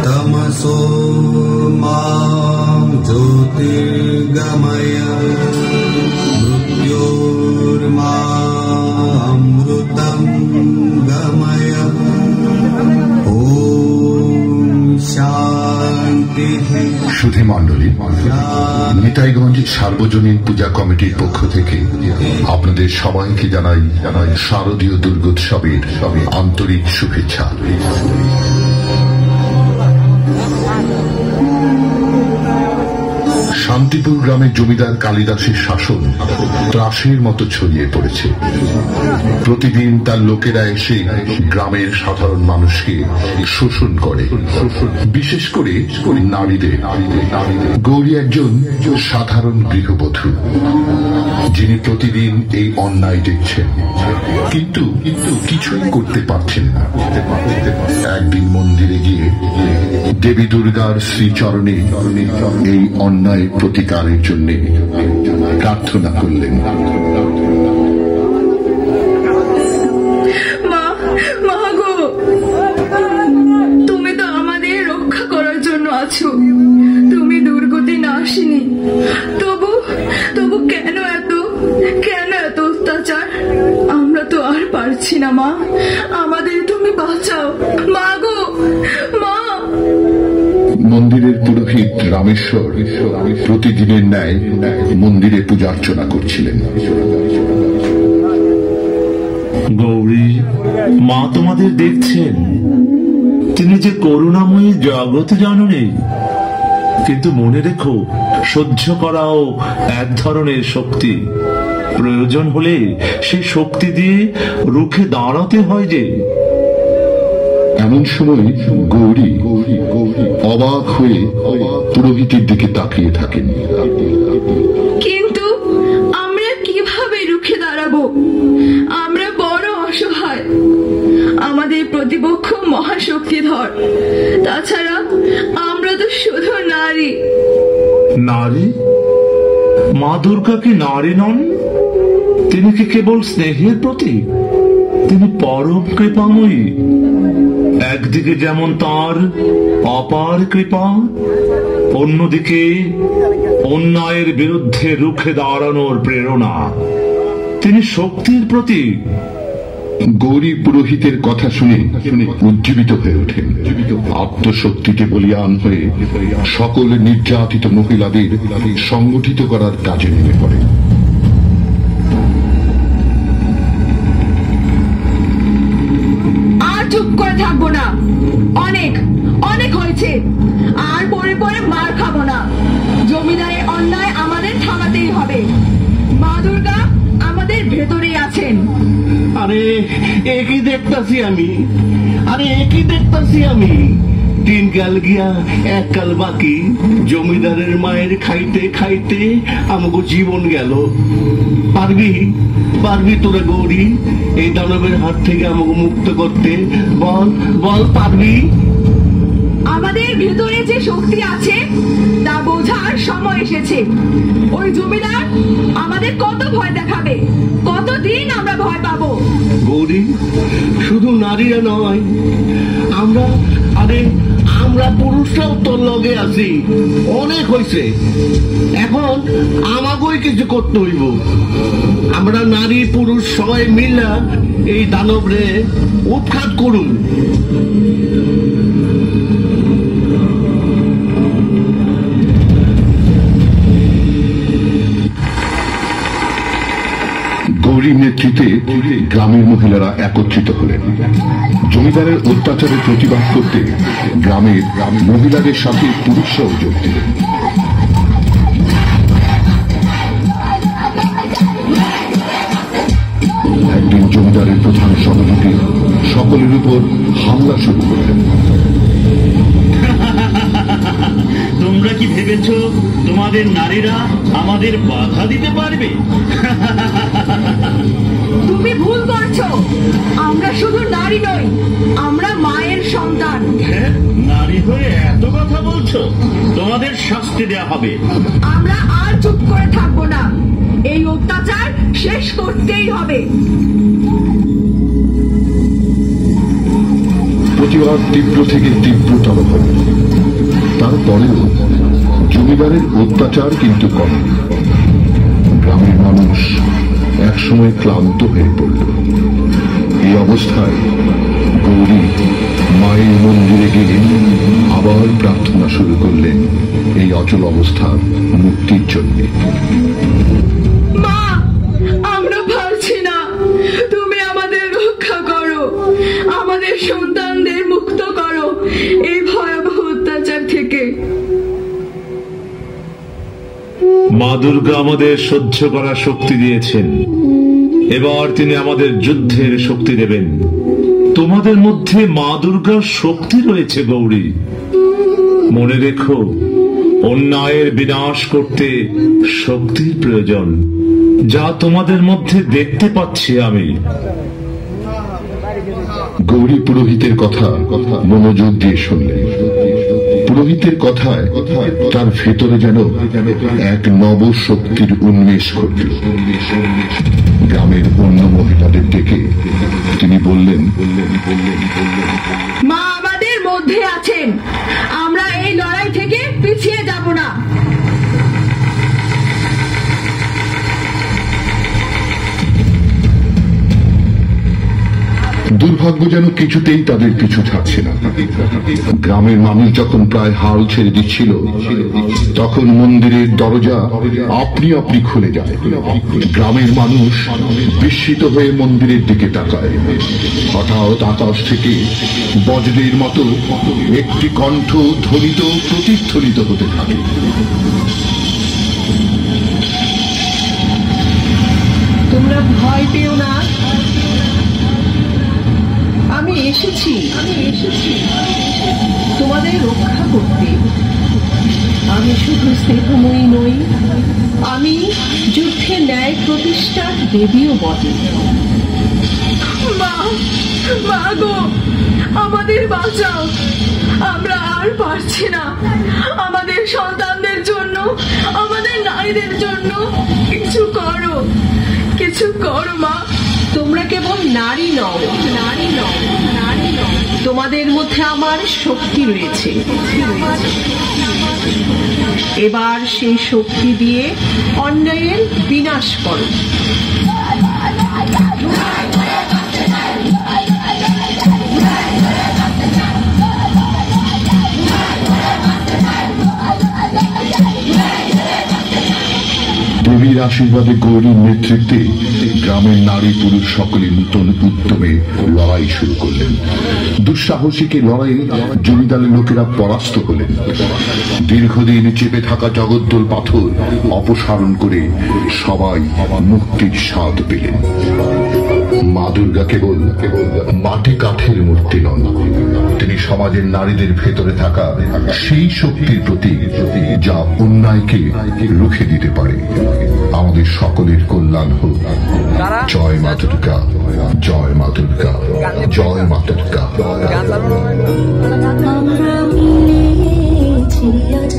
तमसो मां ज्योतिर्गमय मृत्योर्मामृतं गमय ॐ शान्ति। সুধী মণ্ডলী, নিতাইগঞ্জ সার্বজনীন পূজা কমিটির পক্ষ থেকে আপনাদের সবাইকে জানাই শারদীয় দুর্গোৎসবের আন্তরিক শুভেচ্ছা। শান্তিপুর গ্রামের জমিদার কালিদাসের শাসন ত্রাসের মতো ছড়িয়ে পড়েছে। প্রতিদিন তার লোকেরা এসে গ্রামের সাধারণ মানুষকে শোষণ করে, বিশেষ করে নারীদের। গৌরী একজন সাধারণ গৃহবধূ, যিনি প্রতিদিন এই অন্যায় দেখছেন, কিন্তু কিছুই করতে পারছেন না। একদিন মন্দিরে গিয়ে দেবী দুর্গার শ্রীচরণে এই অন্যায় প্রতিকারের জন্য প্রার্থনা করলেন। তুমি তো আমাদের রক্ষা করার জন্য আছো, তুমি দুর্গতি নাশিনী। তবু কেন এত অত্যাচার? আমরা তো আর পারছি না মা, আমাদের তুমি বাঁচাও মা গো, মা। মন্দিরের পুরোহিত রামেশ্বর প্রতিদিনের ন্যায় মন্দিরে পূজা অর্চনা করছিলেন। গৌরী মা তোমাদের দেখছেন, তিনি যে করুণাময়ী জগৎ জননী। কিন্তু মনে রেখো, সহ্য করাও এক ধরনের শক্তি। প্রয়োজন হলে সেই শক্তি দিয়ে রুখে দাঁড়াতে হয় যে। এমন সময় গৌরী অবাক হয়ে পুরোহিতের দিকে তাকিয়ে থাকেন। কিন্তু আমরা কিভাবে রুখে দাঁড়াবো? আমরা বড় অসহায়, আমাদের প্রতিপক্ষ মহাশক্তিধর। তাছাড়া আমরা তো শুধু নারী। নারী? মা দুর্গা কি নারী নন? তিনি কি কেবল স্নেহের প্রতীক? তিনি পরম কৃপাময়ী। একদিকে যেমন তার অপার কৃপা, অন্যদিকে অন্যায়ের বিরুদ্ধে রুখে দাঁড়ানোর প্রেরণা। তিনি শক্তির প্রতীক। গৌরী পুরোহিতের কথা শুনে উজ্জীবিত হয়ে ওঠেন। আত্মশক্তিতে বলিয়ান হয়ে সকল নির্যাতিত মহিলাদের সংগঠিত করার কাজে নেমে পড়ে। আর চুপ করে থাকবো না, অনেক হয়েছে। আর পরে মার খাবো না। জমিদারের অন্যায় আমাদের থামাতেই হবে। মা দুর্গা আমাদের ভেতরেই আছেন। আরে একই দেখতাছি আমি। তিন কাল গিয়া এক কাল বাকি। জমিদারের মায়ের খাইতে খাইতে আমাকে জীবন গেল। পারবি তোরা গৌরী এই দানবের হাত থেকে আমাকে মুক্ত করতে? বল পারবি? আমাদের ভেতরে যে শক্তি আছে তা বোঝার সময় এসেছে। ওই জমিদার আমাদের কত ভয় দেখাবে, কতদিন আমরা ভয় পাবো? গৌরী, শুধু নারীরা নয়, আমরা পুরুষরাও তোর লগে আছি। অনেক হয়েছে, এখন আমাকেই কিছু করতে হইব। আমরা নারী পুরুষ সবাই মিলা এই দানবরে উৎখাত করুন। গৌরীর নেতৃত্বে গ্রামের মহিলারা একত্রিত হলেন। জমিদারের অত্যাচারের প্রতিবাদ করতে গ্রামের মহিলাদের সাথে পুরুষরাও যোগ দিলেন। একদিন জমিদারের প্রধান সভাপতি সকলের উপর হামলা শুরু করলেন। তোমরা কি ভেবেছ তোমাদের নারীরা আমাদের বাধা দিতে পারবে? তুমি ভুল করছো। আমরা শুধু নারী নই, আমরা মায়ের সন্তান। হ্যাঁ, নারী হয়ে এত কথা বলছো? তোমাদের শাস্তি দেয়া হবে। আমরা আর চুপ করে থাকবো না, এই অত্যাচার শেষ করতেই হবে। প্রতিবার তীব্র থেকে তীব্রতর হবে। তারপরেও জমিদারের অত্যাচার কিন্তু কম। গ্রামের মানুষ একসময় ক্লান্ত হয়ে পড়ল। এই অবস্থায় গৌরী মায়ের মন্দিরে গিয়ে আবার প্রার্থনা শুরু করলেন এই অচল অবস্থার মুক্তির জন্য। মা, আমরা পারছি না, তুমি আমাদের রক্ষা করো, আমাদের সন্তানদের মুক্ত করো এই ভয়াবহ অত্যাচার থেকে। মা দুর্গা আমাদের সহ্য করার শক্তি দিয়েছেন, এবার তিনি আমাদের যুদ্ধের শক্তি দেবেন। তোমাদের মধ্যে মা দুর্গার শক্তি রয়েছে গৌরী। মনে রেখো, অন্যায়ের বিনাশ করতে শক্তির প্রয়োজন, যা তোমাদের মধ্যে দেখতে পাচ্ছি আমি। গৌরী পুরোহিতের কথা মনোযোগ দিয়ে শুনলেন। পুরোহিতের কথায় তার ভেতরে যেন এক নব শক্তির উন্মেষ ঘটল। গ্রামের অন্য মহিলাদের ডেকে তিনি বললেন, মা আমাদের মধ্যে আছেন, আমরা এই লড়াই থেকে পিছিয়ে যাব না। দুর্ভাগ্য যেন কিছুতেই তাদের পিছু ছাড়ছে না। গ্রামের মানুষ যখন প্রায় হাল ছেড়ে দিচ্ছিল, তখন মন্দিরের দরজা আপনি আপনি খুলে যায়। গ্রামের মানুষ বিস্মিত হয়ে মন্দিরের দিকে তাকায়। হঠাৎ আকাশ থেকে বজ্রের মতো একটি কণ্ঠ ধ্বনিত প্রতিধ্বনিত হতে থাকে। তোমরা ভয় পেও না, আমি এসেছি তোমাদের রক্ষা করতে। আমি শুধু স্নেহময়ী নই, আমি যুদ্ধে ন্যায় প্রতিষ্ঠার দেবীও বটে। মা, মা গো, আমাদের বাঁচাও, আমরা আর পারছি না। আমাদের সন্তানদের জন্য, আমাদের নারীদের জন্য কিছু করো, কিছু করো মা। তোমরা কেবল নারী নও, তোমাদের মধ্যে আমার শক্তি রয়েছে। এবার সেই শক্তি দিয়ে অন্যায়ের বিনাশ করো। দেবীর আশীর্বাদে গৌরীর নেতৃত্বে গ্রামের নারী পুরুষ সকলে নূতন উদ্যমে লড়াই শুরু করলেন। দুঃসাহসিক লড়াইয়ে জমিদারের লোকেরা পরাস্ত হলেন। দীর্ঘদিন চেপে থাকা জগদ্দল পাথর অপসারণ করে সবাই মুক্তির স্বাদ পেলেন। মা দুর্গা কেবল মাটি কাঠের মূর্তি নন, তিনি সমাজের নারীদের ভেতরে থাকা সেই শক্তির প্রতীক যা অন্যায়কে রুখে দিতে পারে। আমাদের সকলের কল্যাণ হোক। জয় মা দুর্গা, জয় মা দুর্গা, জয় মা দুর্গা। আমরা মিলেছি আজ